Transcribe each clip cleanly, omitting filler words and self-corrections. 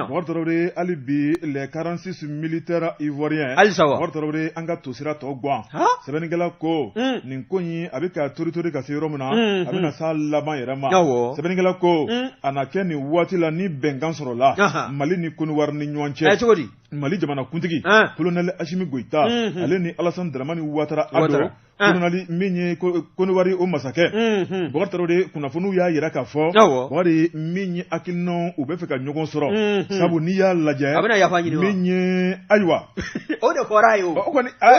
Bortorobre alibi les 46 militaires ivoiriens. Bortorobre anga tosira to gwan. Sebeningela ko nin konyi abika tori ka se romuna abina sa laban yerama. Sebeningela ko anake ni wati la ni bengan soro la. Mali ni kunu war ni nyonche. Mali jamana kuntigi colonel Ashimi Goïta ale ni Alassane Dramani Ouattara ado colonel minye konowari o masake Bortorobre kunafunu ya yira ka fo wari minye akilno ubefeka nyogon soro sabu ni ya lajɛ minye aywa o de fɔra ye o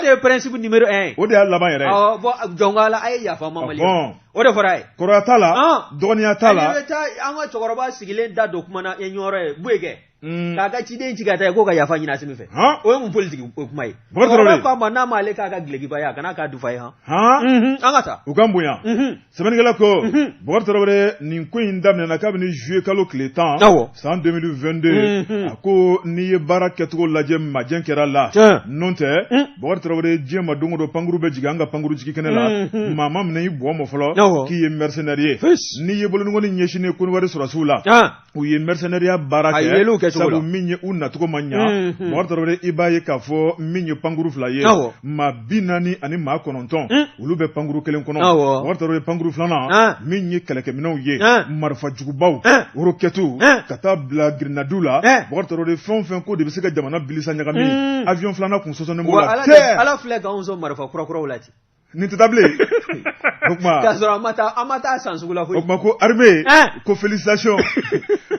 de ye principe numéro 1 o de ya laban yɛrɛ bon jɔngala ay yafa ma mali o de fɔra ye kɔrɔya t'a la dɔgɔniya t'a la an ka cɛkɔrɔba sigilen da do kuma na ɲɔrɔ ye buege k'a ka ciden ci ka taa ko ka yafa ɲini Asimi fɛ o ye mun politique o kuma ye Bortorobre ko ma n'a ma ale k'a ka gilekiba ye a kana k'a dufa ye an ka taa u ka bonya sɛbɛnnikɛla ko Bortorobre nin ko in daminɛna kabini juillet kalo tile 10 san 2022 a ko n'i ye baara kɛcogo lajɛ majɛ kɛra la n'o tɛ Bortorobre diɲɛ ma don o don pankuru bɛ jigin an ka pankuru jigi kɛnɛ la maa ma minɛ i bɔ mɔ fɔlɔ k'i ye mercenaire ye n'i ye boloninkɔni ɲɛsinnen konowari sɔrɔsiw la u ye mercenaireya baara kɛ sabu min ye u nacogo ma ɲa Bortorobre i b'a ye k'a fɔ min ye pankuru 2 ye maa 40 ani maa 9 olu bɛ pankuru kelen kɔnɔ Bortorobre pankuru 2nan min ye kɛlɛkɛminɛw ye marifa jugubaw roquettes ka taa bila grenadiers la Bortorobre fɛn o fɛn ko de bɛ se ka jamana bilisa ɲagami avion 2nan kun sɔsɔnnen b'o la ala filɛ k'anw sɔn marifa kurakuraw la ten nin tɛ taa bilen o kuma k'a sɔrɔ an ma taa san sugu la foyi o kuma ko armée ko félicitations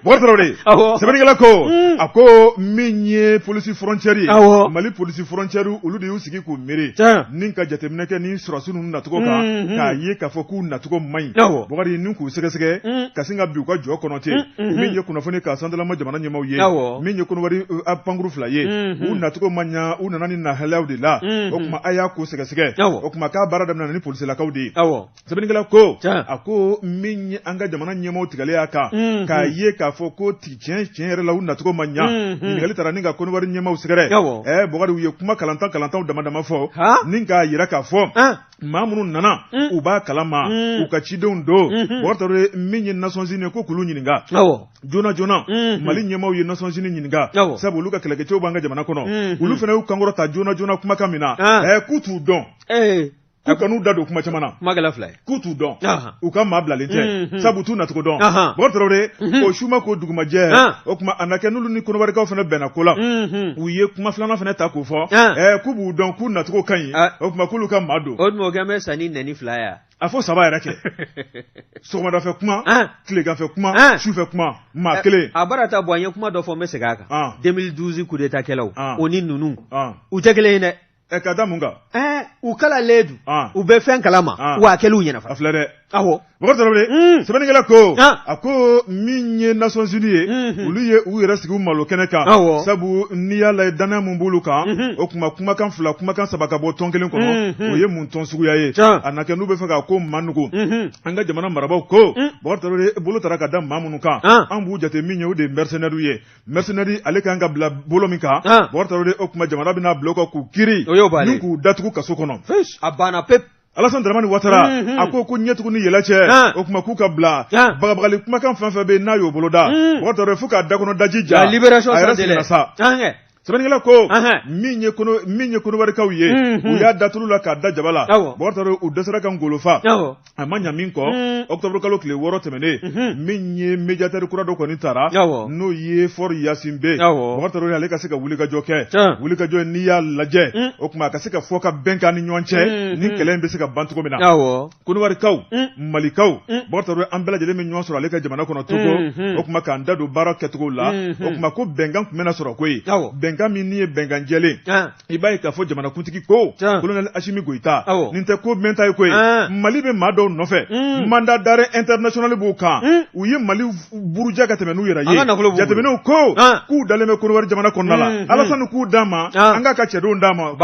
Bortorobre sɛbɛnnikɛla ko a ko min ye police frontière ye Mali police frontière olu de y'u sigi k'u miiri ni ka jateminɛ kɛ ni sɔrɔsiw ninnu nacogo kan k'a ye k'a fɔ k'u nacogo man ɲi Bokari ni k'u sɛgɛsɛgɛ ka sin ka bi u ka jɔ kɔnɔ ten min ye kunnafoni ka sanfɛlama jamana ɲɛmaaw ye min ye konowari pankuru 2 ye u nacogo man ɲa u nana ni nahalayaw de la o kuma a y'a ko sɛgɛsɛgɛ o kuma k'a baara daminɛ ni policelakaw de ye sɛbɛnnikɛla ko a ko min ye an ka jamana ɲɛmaaw tigɛlen y'a kan k'a ye k'a fɔ ko tiɲɛ yɛrɛ la u nacogo ma ɲa ɲininkali taara ni ka konowari ɲɛmaaw sɛgɛrɛ Bokari u ye kuma kalantanw dama fɔ ni k'a yira k'a fɔ maa minnu nana u b'a kalama u ka cidenw don Bortorobre min ye Nations Unies ko k'ulu ɲininka joona Mali ɲɛmaaw ye Nations Unies ɲininka sabu olu ka kɛlɛkɛcɛw b'an ka jamana kɔnɔ olu fana y'u kankɔrɔ ta joona kumakan min na k'u t'u dɔn k'u kan'u da don kuma caman na k'u t'u dɔn u ka maa bilalen tɛ sabu t'u nacogo dɔn Bortorobre o suma ko dugumajɛ o kuma a na kɛ n'olu ni konobarikaw fana bɛnna ko la u ye kuma 2nan fana ta k'u fɔ k'u b'u dɔn k'u nacogo ka ɲi o kuma k'olu ka maa don o tuma o kɛ bɛ sanni nɛni 2 ya a fɔ 3 yɛrɛ kɛ sɔgɔmadafɛ kuma tileganfɛ kuma sufɛ kuma maa kelen a bara ta bɔ an ye kuma dɔ fɔ n bɛ segin a kan 2012 coup d'état kɛlaw o ni ninnu u tɛ kelen ye dɛ ka da mun kan u kalalen do u bɛ fɛn kalama wa a kɛliw ɲɛna a filɛ dɛ Bortorobre sɛbɛnnikɛla ko a ko min ye Nations Unies ye olu ye u yɛrɛ sigi u malo kɛnɛ kan sabu n'i y'a lajɛ danaya mun b'olu kan o kuma kumakan 2 kumakan 3 ka bɔ tɔn kelen kɔnɔ o ye mun tɔn suguya ye a na kɛ n'u bɛ fɛ k'a ko manugu an ka jamana marabaaw ko Bortorobre bolo taara ka da maa minnu kan an b'u jate min ye o de ye mercenaires ye mercenaires ale kan ka bila bolo min kan Bortorobre o kuma jamana bɛna bila o kan k'u kiiri ni k'u datugu kaso kɔnɔ a banna pepu Alassane Dramani Ouattara a ko ɲɛtugu ni yɛlɛ cɛ o kuma k'u ka bila bagabagali kumakan fɛn fɛn bɛ yen n'a y'o bolo da Bortorobre fo k'a dakɔnɔ daji ja a yɛrɛ seginna sa sɛbɛnnikɛla ko min ye konobarikaw ye u y'a datulu la k'a da jaba la Bortorobre u dɛsɛra ka ngolofa a ma ɲa min kɔ octobre kalo tile 6 tɛmɛnen min ye médiateur kura dɔ kɔni taara n'o ye Fort Yasin Bɛ Bortorobre ale ka se ka wulikajɔ kɛ wulikajɔ n'i y'a lajɛ o kuma a ka se ka fɔ ka bɛn k'a ni ɲɔgɔn cɛ ni kɛlɛ in bɛ se ka ban cogo min na konobarikaw malikaw Bortorobre an bɛɛ lajɛlen bɛ ɲɔgɔn sɔrɔ ale ka jamana kɔnɔ Togo o kuma k'an da don baara kɛcogo la o kuma ko bɛnkan tun bɛna sɔrɔ koyi bɛnkan min ni ye bɛnkan jɛlen i b'a ye k'a fɔ jamanakuntigi ko colonel Ashimi Goïta nin tɛ ko mɛnta ye koyi Mali bɛ maa dɔw nɔfɛ mandat d'arrêt international b'u kan u ye Mali buruja ka tɛmɛ n'u yɛrɛ ye jateminɛw ko k'u dalen bɛ konowari jamana kɔnɔna la Alassane k'u d'a ma an k'a ka cɛdenw d'a ma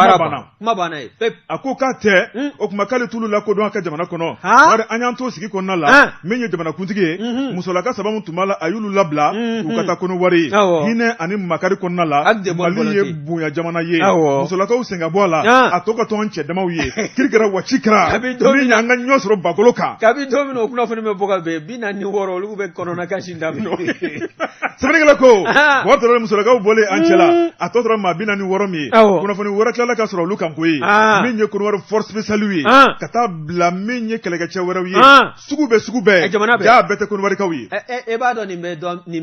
kuma banna ye a ko k'a tɛ o kuma k'ale t'olu lakodɔn a ka jamana kɔnɔ bari an y'an to sigi kɔnɔna la min ye jamanakuntigi ye musolaka 3 min tun b'a la a y'olu labila u ka taa konowari hinɛ ani makari kɔnɔna la Mali ye bonya jamana ye musolakaw senga bɔ la a tɔ ka to an cɛ damaw ye kirikɛra waci kɛra min y'an ka ɲɔ sɔrɔ bagolo kan kabi don min o kunnafoni bɛ bɔ ka bɛn 46 olu bɛ kɔnɔna kasi daminɛ sɛbɛnnikɛla ko mɔgɔ tɔrɔ musolakaw bɔlen an cɛ la a tɔ tora maa 46 min ye kunnafoni wɛrɛ tilala ka sɔrɔ olu kan koyi min ye Côte force spéciale ye ka taa bila min ye kɛlɛkɛcɛ wɛrɛw ye sugu bɛɛ jaa bɛɛ tɛ Côte kaw ye e b'a dɔn nin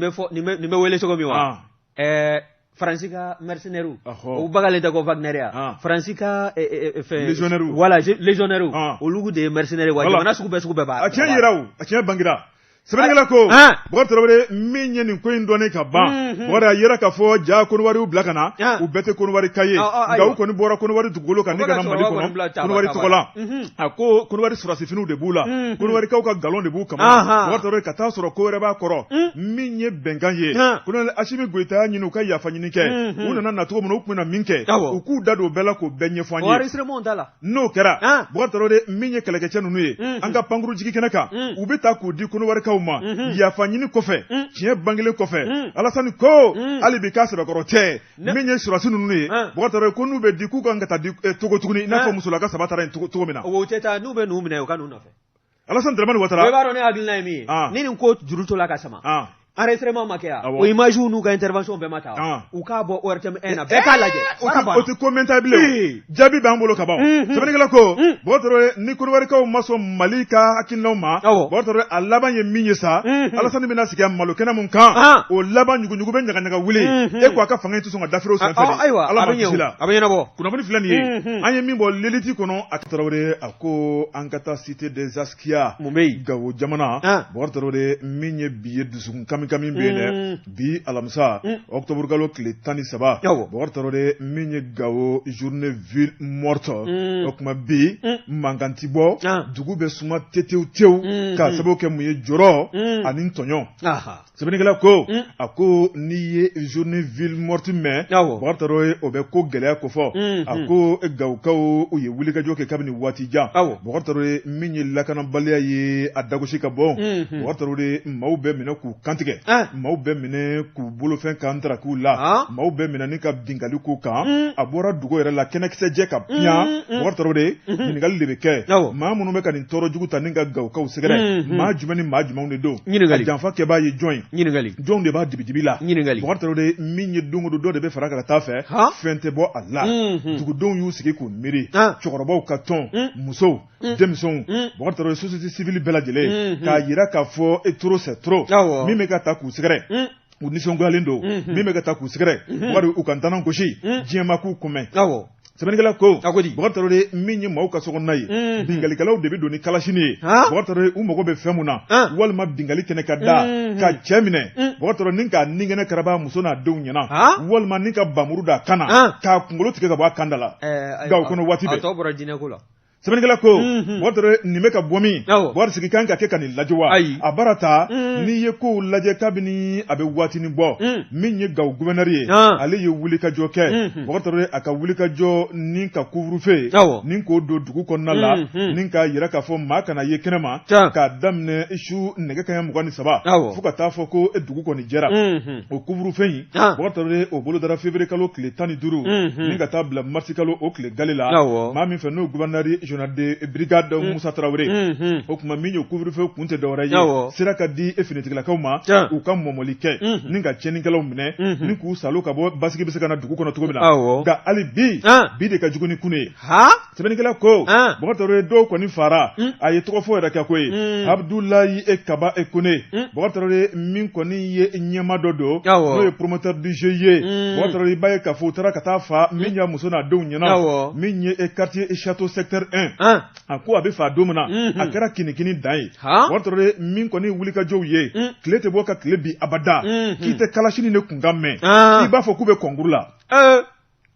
bɛ wele cogo min wa Faransi ka mercenaires o bagale da ko Wagner ya Faransi ka légionnaires voilà légionnaires olu de mercenaires wa jamana sugu bɛɛ b'a a cɛ yiraw a cɛ bangira sɛbɛnnikɛla ko Bokar Tarawele min ye nin ko in dɔnnen ka ban Bokar a yera k'a fɔ ja Konowariw bila ka na u bɛɛ tɛ Konowari ka ye nka u kɔni bɔra Konowari dugukolo kan ne ka na Mali kɔnɔ Konowari tɔgɔ la a ko Konowari sɔrɔsifiniw de b'u la Konowarikaw ka galon de b'u kama Bokar Tarawele ka taa sɔrɔ ko wɛrɛ b'a kɔrɔ min ye bɛnkan ye Colonel Asimi Goyita y'a ɲini u ka yafa ɲini kɛ u nana na cogo min na u tun bɛna min kɛ u k'u da don o bɛɛ la k'o bɛɛ ɲɛfɔ an ye n'o kɛra Bokar Tarawele min ye kɛlɛkɛcɛ ninnu ye an ka pankuru jigi kɛnɛ kan u bɛ taa k'u di Konowarikaw ma yafa ɲini kɔfɛ tiɲɛ bangelen kɔfɛ Alasani ko hali bi k'a sɛbɛkɔrɔ tɛ min ye surasi ninnu ye Bokar Tarawele ko n'u bɛ di k'u kan ka taa di Togo tuguni i n'a fɔ musolaka 3 taara yen cogo min na o tɛ taa n'u bɛ n'u minɛ u ka n'u nɔfɛ Alasani Dramane Ouattara i b'a dɔn ne hakilina ye min ye ni nin ko juru to la ka sama enregistrement ma kɛ yan o image n'u ka intervention bɛɛ ma taa u k'a bɔ ORTM1 na bɛɛ k'a lajɛ o tɛ commentaire bilen jaabi b'an bolo ka ban sɛbɛnnikɛla ko Bokar Tarawele ni Konowarikaw ma sɔn Mali ka hakilinaw ma Bokar Tarawele a laban ye min ye sa Alasani bɛna sigi malo kɛnɛ mun kan o laban ɲuguɲugu bɛ ɲagaɲaga wuli e ko a ka fanga in tɛ sɔn ka dafere o sanfɛ Ala ma kisi la a bɛ ɲɛnabɔ kunnafoni filɛ nin ye an ye min bɔ Leliti kɔnɔ a Tarawele a ko an ka taa cité des Askia mun bɛ yen Gawo jamana Bokar Tarawele min ye bi ye dusukun kami bɛ yen dɛ bi alamisa octobre kalo tile 13 Bokar Tarawele min ye Gawo journée ville morte o kuma bi mankan ti bɔ dugu bɛ suma tetew ka sababu kɛ mun ye jɔrɔ ani tɔɲɔ sɛbɛnnikɛla ko a ko n'i ye journée ville morte mɛn Bokar Tarawele o bɛ ko gɛlɛya ko fɔ a ko Gawukaw u ye wulikajɔ kɛ kabini waati jan Bokar Tarawele min ye lakanabaliya ye a dagosi ka bɔ Bokar Tarawele maaw bɛ minɛ k'u kantigɛ maaw bɛ minɛ k'u bolofɛn kan k'u la maaw bɛ minɛ ni ka bingali k'u kan a bɔra dugu yɛrɛ la kɛnɛkisɛjɛ ka piyan Bokar Tarawele ɲininkali de bɛ kɛ maa minnu bɛ ka nin tɔɔrɔ jugu ta ni ka Gawukaw sɛgɛrɛ maa jumɛn ni maa jumɛnw de don a janfa kɛbaa ye jɔn ye jɔnw de b'a dibidibi la Bokar Tarawele min ye don o don dɔ de bɛ fara ka taa fɛ fɛn tɛ bɔ a la dugudenw y'u sigi k'u miiri cɛkɔrɔbaw ka tɔn musow denmisɛnw Bokar Tarawele société civile bɛɛ lajɛlen k'a yira k'a fɔ trop c'est trop min bɛ ka taa k'u sɛgɛrɛ u nisɔngoyalen don min bɛ ka taa k'u sɛgɛrɛ wari u ka ntanan gosi diɲɛ ma k'u kunbɛn sɛbɛnnikɛla ko Bokar Tarawele min ye maaw ka sokɔnɔna ye bingalikɛlaw de bɛ don ni kalasini ye Bokar Tarawele u mago bɛ fɛn mun na walima bingali kɛnɛ ka da ka cɛ minɛ Bokar Tarawele ni k'a ninkɛnɛ karaba muso n'a denw ɲɛna walima ni ka bamuru da kan na k'a kunkolo tigɛ ka bɔ a kan da la Gawo kɔnɔ waati bɛɛ sɛbɛnnikɛla ko Bokar Tarawele nin bɛ ka bɔ min Bokar sigi kan ka kɛ ka nin lajɛ wa a baara ta n'i ye kow lajɛ kabini a bɛ waatinin bɔ min ye Gawo gouverneur ye ale ye wulikajɔ kɛ Bokar Tarawele a ka wulikajɔ ni ka couvre-feu ni k'o don dugu kɔnɔna la ni k'a yira k'a fɔ maa kana ye kɛnɛma k'a daminɛ su nɛgɛ kanɲɛ 23 fo ka taa fɔ ko dugu kɔni jɛra o couvre-feu in Bokar Tarawele o bolo dara février kalo tile 15 ni ka taa bila mars kalo o tile gale la maa min fɛ n'o gouverneur général de brigade Musa Tarawele o kuma min ye couvre-feu kun tɛ dɔwɛrɛ ye sira ka di finitigilakaw ma u ka mɔmɔli kɛ ni ka tiɲɛnikɛlaw minɛ ni k'u salo ka bɔ basigi bɛ se ka na dugu kɔnɔ cogo min na nka hali bi de ka jugu ni kun ye sɛbɛnnikɛla ko Bokar Tarawele dɔw kɔni fara a ye tɔgɔ fɔ yɛrɛ kɛ ko ye Abdoulaye Kaba Kone Bokar Tarawele min kɔni ye ɲɛma dɔ don n'o ye promoteur du jeu ye Bokar Tarawele i b'a ye k'a fɔ u taara ka taa fa min y'a muso n'a denw ɲɛna min ye quartier château secteur 1 a ko a bɛ fa don min na a kɛra kinikini dan ye Bokar Tarawele min kɔni wulikajɔw ye tile tɛ bɔ ka tile bi abada k'i tɛ kalasini de kun kan mɛn i b'a fɔ k'u bɛ kɔnkuru la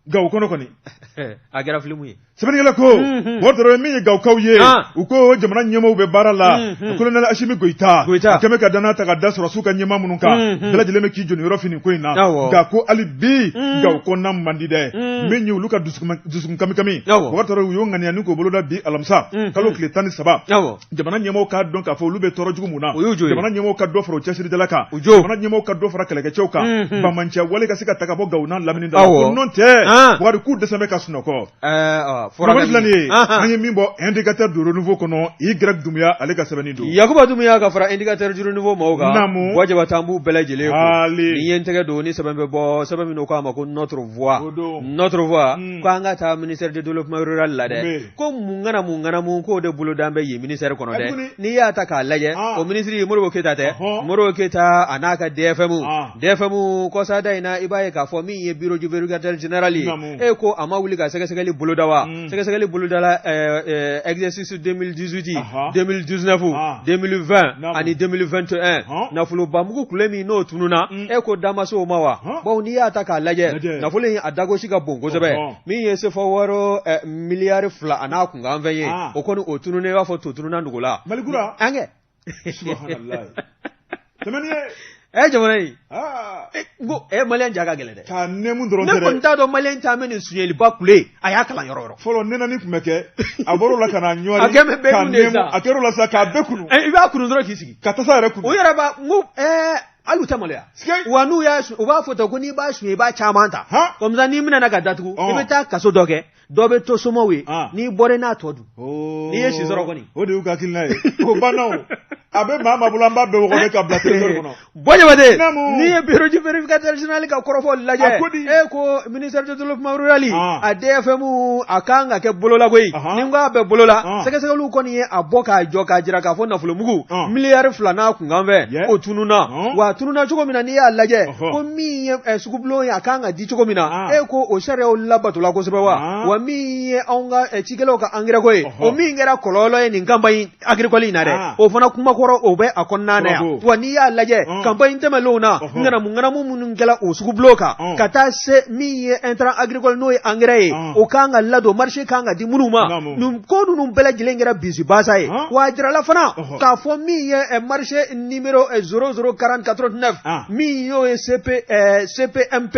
Gawo kɔnɔ kɔni a kɛra filimu ye sɛbɛnnikɛla ko mɔgɔ min ye gawukaw ye u ko jamana ɲɛmaaw bɛ baara la colonel Asimi Goyita a kɛmɛ ka danna ta ka da sɔrɔ su ka ɲɛmaa minnu kan bɛɛ lajɛlen bɛ k'i jɔ nin yɔrɔ fini ko in na nka ko hali bi gawo kɔnɔna man di dɛ min ye olu ka dusukun kami mɔgɔ u y'o ŋaniya ni k'o boloda bi alamisa kalo tile 13 jamana ɲɛmaaw k'a dɔn k'a fɔ olu bɛ tɔɔrɔ jugu mun na jamana ɲɛmaaw ka dɔ fara o cɛsiridala kan jamana ɲɛmaaw ka dɔ fara kɛlɛkɛcɛw kan bamancɛ wale ka se ka ta ka bɔ gawo n'a lamini da ko n'o tɛ Bakari k'u dɛsɛ bɛ ka sunɔgɔ filanin an ye min bɔ indicateur du renouveau kɔnɔ Y Dumbuya ale ka sɛbɛnni don Yakuba Dumbuya ka fara indicateur du renouveau maaw kan wajaba t'an b'u bɛɛ lajɛlen ko ni ye n tɛgɛ don ni sɛbɛn bɛ bɔ sɛbɛn min k'a ma ko notre voix ko an ka taa ministère du développement rural la dɛ ko mun k'o de bolo d'an bɛ yen ministère kɔnɔ dɛ n'i y'a ta k'a lajɛ o ministre Modibo Keyita tɛ Modibo Keyita a n'a ka DFM kɔsada in na i b'a ye k'a fɔ min ye bureau du vérificateur général ye ko a ma wuli ka sɛgɛsɛgɛli boloda wa sɛgɛsɛgɛli boloda la exercice 2018 2019 2020 ani 2021 nafolo bamugu kule min n'o tununa ko damaso ma wa bon n'i y'a ta k'a lajɛ nafolo in a dagosi ka bon kosɛbɛ min ye sefa wɔɔrɔ miliyari 2 a n'a kunkan fɛn ye o kɔni o tununen i b'a fɔ to tununa nugu la Malikura an kɛ jamana in ko maliyɛn ja ka gɛlɛn dɛ k'a nɛmu dɔrɔn tɛ dɛ ne kɔni t'a dɔn maliyɛn caman ni suɲɛliba kule a y'a kalan yɔrɔ yɔrɔ fɔlɔ nɛnɛni tun bɛ kɛ a bɔr'o la ka na ɲɔri a kɛlen bɛ bɛɛ kun de sa a kɛr'o la sa k'a bɛɛ kunu i b'a kunu dɔrɔn k'i sigi ka tasa yɛrɛ kunu o yɛrɛ b'a n ko hali u tɛ maloya wa n'u y'a u b'a fɔ ten ko n'i b'a suɲɛ i b'a caman ta comme ça n'i minɛna ka datugu i bɛ taa kaso dɔ kɛ dɔ bɛ to somɔgɔw ye n'i bɔra n'a tɔ dun n'i ye si sɔrɔ kɔni o de y'u ka hakilina ye o banna o a bɛ maa bolo an b'a bɛɛ wɔgɔbɛ ka bila téléphone kɔnɔ Bɔjabate n'i ye bureau du vérificateur général ka kɔrɔfɔ lajɛ ko ministère du développement rural a DFM a kan ka kɛ bolola koyi ni n k'a bɛ bolola sɛgɛsɛgɛliw kɔni ye a bɔ k'a jɔ k'a jira k'a fɔ nafolomugu miliyari 2 n'a kunkan fɛ o tununa wa tununa cogo min na n'i y'a lajɛ ko min ye sugubulon ye a kan ka di cogo min na ko o sariyaw labatola kosɛbɛ wa min ye anw ka cikɛlaw ka engrais ko ye o min kɛra kɔlɔlɔ ye nin campagne agricole in na dɛ o fana kuma kɔrɔ o bɛ a kɔnɔna na yan wa n'i y'a lajɛ campagne tɛmɛnlenw na ŋanamu minnu kɛla o sugubulon kan ka taa se min ye intrant agricole n'o ye engrais ye o kan ka ladon marché kan ka di minnu ma nin ko ninnu bɛɛ lajɛlen kɛra bisibasa ye wa a jirala fana k'a fɔ min ye marché numéro 004089 min y'o ye CPMP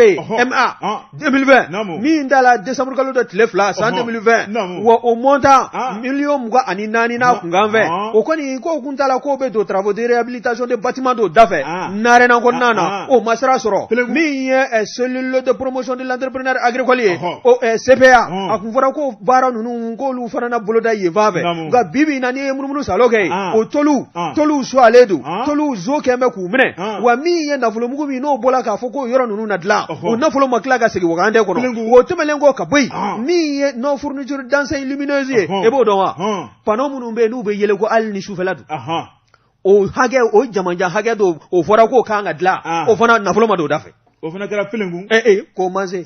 MA 2020 min dala décembre kalo dɔ tile 2 san 2020 wa o montant million 24 n'a kunkan fɛ o kɔni ko kun t'a la k'o bɛ don travaux de réhabilitation de bâtiment dɔw dafɛ narena kɔnɔna na o ma sira sɔrɔ min ye cellule de promotion de l'entrepreneur agricole ye o CPA a kun fɔra ko baara ninnu k'olu fana na boloda yen fan fɛ nka bibi na n'i ye munumunu salo kɛ o tolu suwalen don tolu zo kɛn bɛ k'u minɛ wa min ye nafolomugu min n'o bɔra k'a fɔ ko yɔrɔ ninnu na dilan o nafolo ma tila ka segin wagande kɔnɔ o tɛmɛlen kɔ ka bɔ yen min ye non fourniture d'enseigne lumineuse ye e b'o dɔn wa panneau minnu bɛ yen n'u bɛ yɛlɛ ko hali ni sufɛla don o hakɛ o jamanja hakɛ dɔ o fɔra k'o kan ka dilan o fana nafolo ma don o da fɛ o fana kɛra filengun k'o ma se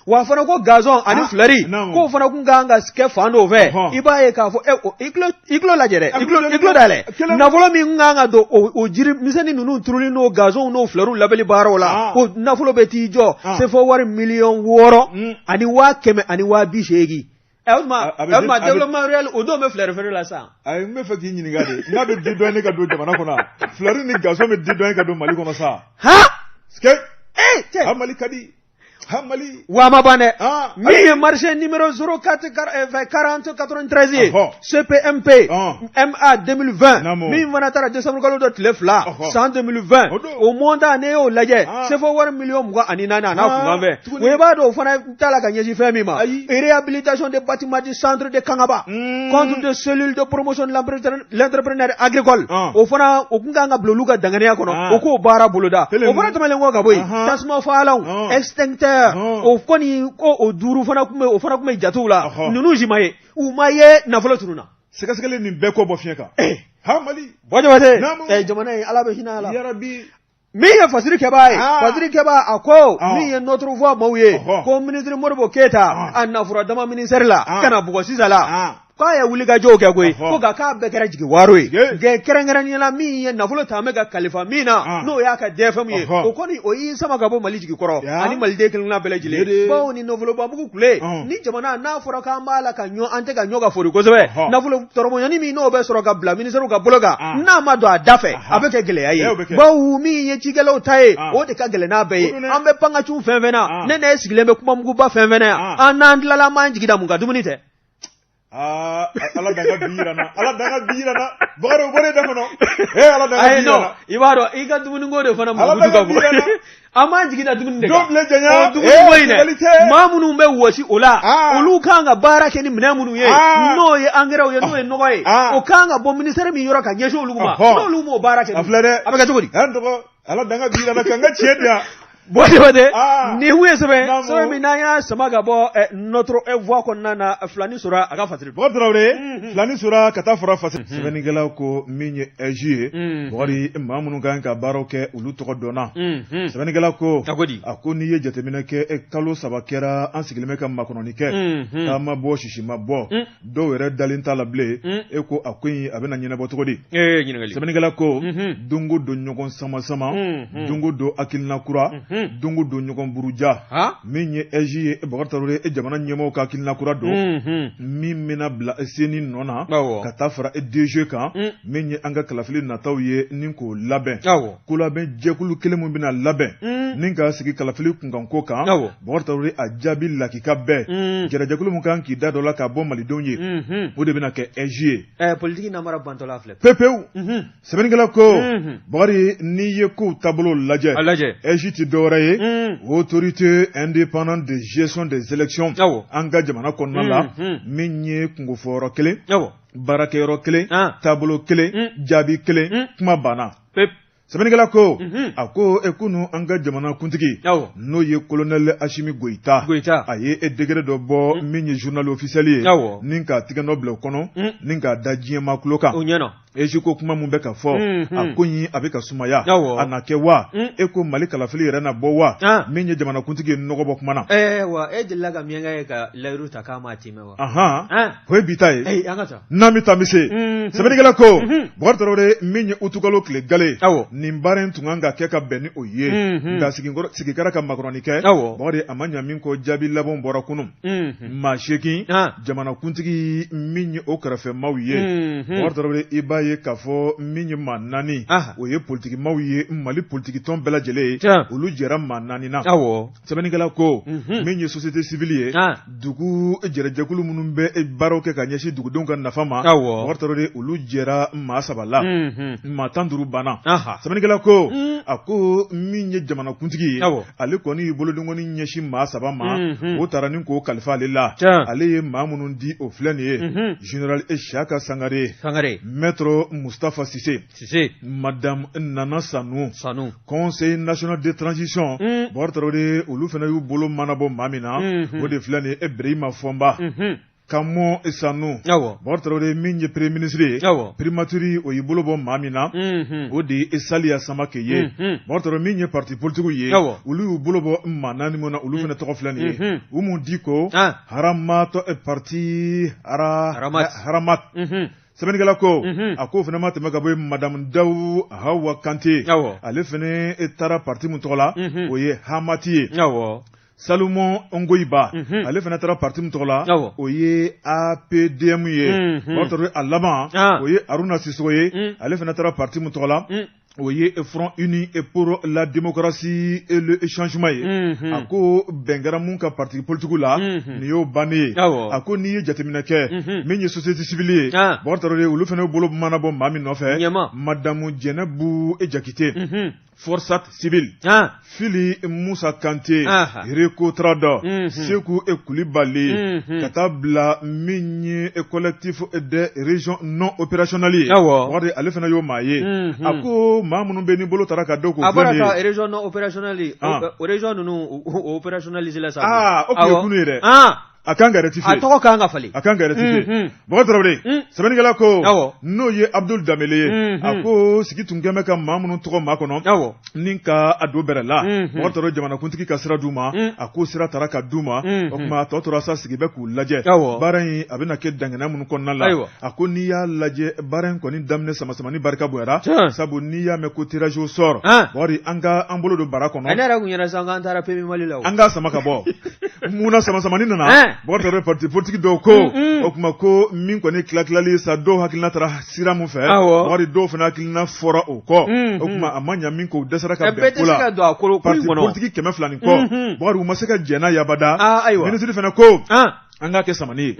wa fana ko gazon ani fleury k'o fana kun kan ka kɛ fan dɔw fɛ i b'a ye k'a fɔ i tulo lajɛ dɛ i tulo dayɛlɛ nafolo min kan ka don o jiri misɛnnin ninnu turuli n'o gazon n'o fleury labɛnni baaraw la o nafolo bɛ t'i jɔ se fɔ wari 600 ani 100 ani 280 o tuma développement rural o don bɛ fleury feere la sisan ayi n bɛ fɛ k'i ɲininka de n'a bɛ di dɔɔnin ka don jamana kɔnɔ fleury ni gazon bɛ di dɔɔnin ka don Mali kɔnɔ sa cɛ Mali ka di wa ma ban dɛ min ye marché numéro 044093 ye CPMP MA 2020 min fana taara décembre kalo dɔ tile 2 san 2020 o montant ne y'o lajɛ sefo wari 24 ani 4 a n'a kunkan fɛ o b'a dɔn o fana t'a la ka ɲɛsin fɛn min ma réhabilitation des bâtiments du centre de Kangaba contre de cellule de promotion de l'entrepreneur agricole o fana o kun kan ka bila olu ka danganiya kɔnɔ o k'o baara boloda o fana tɛmɛlen kɔ ka bɔ yen tasuma fagalanw extincteur o kɔni ko o duuru fana kun bɛ jatew la ninnu si ma ye u ma ye nafolo tununa sɛgɛsɛgɛli nin bɛɛ kɔ bɔ fiɲɛ kan Mali Bɔjabate jamana in Ala bɛ hinɛ a la yarabi min ye fasiri kɛbaa ye fasiri kɛbaa a ko min ye notre voix maaw ye ko ministre Modibo Keyita a nafolo dama ministère la kana bugɔ sisan la k'a ye wuli ka jɔw kɛ koyi ko nka k'a bɛɛ kɛra jigi waro ye nka kɛrɛnkɛrɛnnenya min ye nafolo ta bɛ ka kalifa min na n'o y'a ka DFM ye o kɔni o y'i sama ka bɔ Mali jigi kɔrɔ ani maliden kelenkelenna bɛɛ lajɛlen bawo ni nafolobabugu kule ni jamana n'a fɔra k'an b'a la ka ɲɔ an tɛ ka ɲɔ ka fori kosɛbɛ nafolo tɔrɔmɔɲani min n'o bɛ sɔrɔ ka bila ministère ka bolo kan n'a ma don a da fɛ a bɛ kɛ gɛlɛya ye bawo min ye cikɛlaw ta ye o de ka gɛlɛn n'a bɛɛ ye an bɛ pangaciw fɛn fɛn na ne ne sigilen bɛ kumamuguba fɛn fɛn na yan an n'an tilala m'an jigi da mun ka dumuni tɛ ala daga birana bagaro bore da kono ala daga birana i b'a dɔn i ka dumuni ko de fana mugutu ka bon an m'an jigi da dumuni de kan dumuni ko in dɛ maa minnu bɛ wɔsi o la olu kan ka baara kɛ ni minɛn minnu ye n'o ye engrais ye n'o ye nɔgɔ ye o kan ka bɔ ministère min yɔrɔ ka ɲɛsin olu ma n'olu m'o baara kɛ a bɛ kɛ cogo di ala daga birana kan ka tiɲɛ di yan Bote ni huye sɛbɛn min n'an y'a sama ka bɔ notre voix kɔnɔna na Filani Sora a ka fasiri bɔtɔrɔre Filani Sora ka taa fɔra fasiri sɛbɛnnikɛlaw ko min ye ɛji ye bɔgɔri maa minnu kan ka baaraw kɛ olu tɔgɔ dɔnna sɛbɛnnikɛlaw ko a ko n'i ye jateminɛ kɛ kalo 3 kɛra an sigilen bɛ ka makɔnɔni kɛ k'a ma bɔ sisi ma bɔ dɔw yɛrɛ dalen t'a la bilen e ko a ko in a bɛna ɲɛnabɔ cogo di sɛbɛnnikɛlaw ko dongo don ɲɔgɔn sama dongo don hakilina kura dongo don ɲɔgɔn buruja min ye ɛji ye Bakari Traoré jamana ɲɛmɔgɔw ka hakilina kura don min bɛna bila seni nɔ na ka taa fara DG kan min ye an ka kalafili nataw ye ni k'o labɛn ko labɛn jɛkulu kelen min bɛna labɛn ni ka sigi kalafili kunkanko kan Bakari Traoré a jaabi lakika bɛɛ jɛrɛjɛkulu min kan k'i da dɔ la ka bɔ malidenw ye o de bɛna kɛ ɛji ye politique namara bantɔla filɛ pepewu sɛbɛnnikɛla ko Bakari n'i ye kow taabolo lajɛ ɛji ti dɔwɛrɛ ye autorité indépendante de gestion des élections an ka jamana kɔnɔna la min ye kungofɔyɔrɔ kelen baarakɛyɔrɔ kelen taabolo kelen jaabi kelen kuma banna sɛbɛnnikɛla ko a ko kunu an ka jamana kuntigi n'o ye colonel Assimi Goïta a ye degré dɔ bɔ min ye journal officiel ye ni ka tigɛ nɔ bila o kɔnɔ ni ka da diɲɛma tulo kan Eji ko kuma mun bɛ ka fɔ a ko in a bɛ ka sumaya a na kɛ wa e ko Mali kalafili yɛrɛ na bɔ wa min ye jamana kuntigi ye nɔgɔ bɔ kuma na wa e delila ka miyankɛ ye ka layiru ta k'a ma timɛ wa o ye bi ta ye n'an bɛ taa mise sɛbɛnnikɛla ko Bakari Traoré min ye utukalo tile gale nin baara in tun kan ka kɛ ka bɛn ni o ye nka sigi kɛra ka makɔrɔni kɛ Bakari a ma ɲa min kɔ jaabi labɛnw bɔra kunun maa 8 jamana kuntigi min ye o kɛrɛfɛmaw ye Bakari Traoré i b'a ye k'a fɔ min ye maa 4 o ye politiki maaw ye Mali politiki tɔn bɛɛ lajɛlen ye olu jɛra maa 4 na sɛbɛnnikɛla ko min ye société civile ye dugu jɛrɛjɛkulu minnu bɛ baaraw kɛ ka ɲɛsin dugudenw ka nafa ma Bakari Traoré olu jɛra maa 3 la maa 15 banna sɛbɛnnikɛla ko a ko min ye jamana kuntigi ye ale kɔni bolodengɔni ɲɛsin maa 3 ma o taara ni k'o kalifa ale la ale ye maa minnu di o filɛ nin ye général Isaka Sangare maître Moustapha Cissé madame Nana Sanou conseil national de transition Bakari Traoré olu fana y'u bolo manabɔ maa min na o de filɛ nin ye Ibrahima Fɔnba Kamo Sanou Bakari Traoré min ye premier ministre ye primature o y'i bolo bɔ maa min na o de ye Saliya Samake ye Bakari Traoré min ye parti politique ye olu y'u bolo bɔ maa 4 min na olu fana tɔgɔ filɛ nin ye Umu Diko Haramat parti Haramat sɛbɛnnikɛla ko a ko fana ma tɛmɛ ka bɔ yen madame Dawu Hawa Kante ale fana taara parti min tɔgɔ la o ye Hamati ye Salomon Ongoiba ale fana taara parti min tɔgɔ la o ye APDM ye Bakari Traoré a laban o ye Aruna Sisoko ye ale fana taara parti min tɔgɔ la o ye Front Uni pour la démocratie et le changement ye a ko bɛn kɛra mun ka parti politique la nin y'o bannen ye a ko n'i ye jateminɛ kɛ min ye société civile ye Bakari Traoré olu fana bolo mana bɔ maa min nɔfɛ madamu Jɛnɛbu Jakite Forçat civile Fili Musa Kante Reko Trada Sekou Koulibaly ka taa bila min ye collectif des régions non opérationnelles ye Bakari ale fana y'o maa ye a ko maa minnu bɛ ni bolo taara ka dɔw k'o filɛ nin ye a bɔra ka région non opérationnelle o région ninnu o opérationnalisé la sa o tun ye kunu ye dɛ a kan ka rectifier a tɔgɔ kan ka falen a kan ka rectifier Baba Tarawele sɛbɛnnikɛla ko n'o ye Abdul Damele ye a ko sigi tun kɛn bɛ ka maa minnu tɔgɔ maa kɔnɔ ni ka a don bɛrɛ la Baba Tarawele jamanakuntigi ka sira d'u ma a ko sira taara ka d'u ma o kuma tɔ tora sa sigi bɛ k'u lajɛ baara in a bɛna kɛ dangana minnu kɔnɔna la a ko n'i y'a lajɛ baara in kɔni daminɛ sama-samani barika bonyara sabu n'i y'a mɛn ko tirage au sort wari an bolo don bara kɔnɔ ne yɛrɛ kun yɛrɛ san k'an taara Premier Mali la an k'a sama ka bɔ munna sama-samani nana Baba Tarawele parti politique dɔw ko o kuma ko min kɔni tila-tilali sa dɔw hakilina taara sira mun fɛ wari dɔw fana hakilina fɔra o kɔ o kuma a ma ɲa min k'o dɛsɛra ka bɛn ko la parti politique 200 nin kɔ wari u ma se ka jɛna yabada ministre fana ko an k'a kɛ samani ye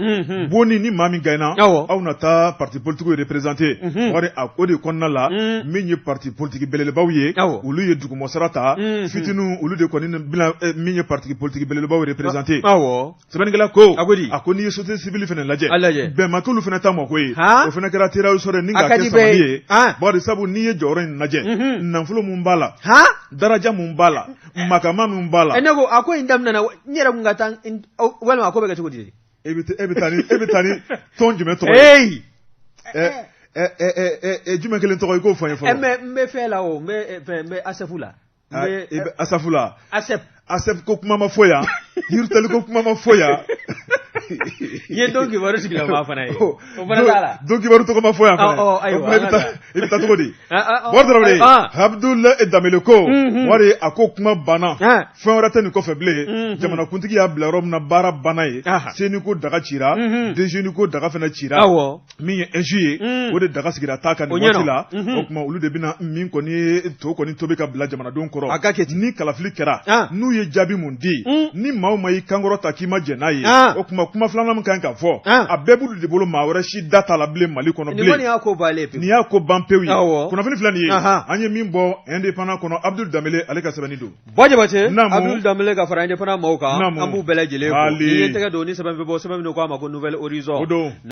bonni ni maa min gagnera aw na taa parti politique représenter wari o de kɔnɔna la min ye parti politique belebelebaw ye olu ye dugumɔsara ta fitinu olu de kɔni bɛna min ye parti politique belebelebaw représenter sɛbɛnnikɛla ko a ko n'i ye société civile fana lajɛ bɛnma t'olu fana ta mako ye o fana kɛra tirage au sort ni ka kɛ samani ye bari sabu n'i ye jɔyɔrɔ in lajɛ nafolo mun b'a la daraja mun b'a la makama mun b'a la ne ko a ko in daminɛna n yɛrɛ kun ka taa walima a ko bɛ kɛ cogo di e bɛ taa ni tɔn jumɛn tɔgɔ ye jumɛn kelen tɔgɔ i k'o fɔ n ye fɔlɔ n bɛ fɛn la o n bɛ Asefu la Asafu la Asep ko kuma ma fɔ yan Yiritali ko kuma ma fɔ yan i ye Don Kibaru sigilama fana ye o fana t'a la Don Kibaru tɔgɔ ma fɔ yan fana i bɛ taa cogo di Baba Tarawele Abdul Damele ko wari a ko kuma banna fɛn wɛrɛ tɛ nin kɔfɛ bilen jamanakuntigi y'a bila yɔrɔ min na baara banna ye seni ko daga cira déjeuner ko daga fana cira min ye injus ye o de daga sigira taa kan nin waati la o kuma olu de bɛna min kɔni ye to kɔni tobi ka bila jamanadenw kɔrɔ ni kalafili kɛra n'u ye jaabi mun di ni maa o maa y'i kankɔrɔ ta k'i ma jɛn n'a ye o kuma filanan min kan ka fɔ a bɛɛ b'olu de bolo maa wɛrɛ si da t'a la bilen Mali kɔnɔ bilen nin y'a ko bannen pewu nin y'a ko ban pewu ye kunnafoni filɛ nin ye an ye min bɔ indépendant kɔnɔ Abdul Damele ale ka sɛbɛnni don Jabate Abdul Damele ka fara indépendant maaw kan an b'u bɛɛ lajɛlen fo n'i ye tɛgɛ don ni sɛbɛn bɛ bɔ sɛbɛn min don k'a ma ko Nouvelle Horizon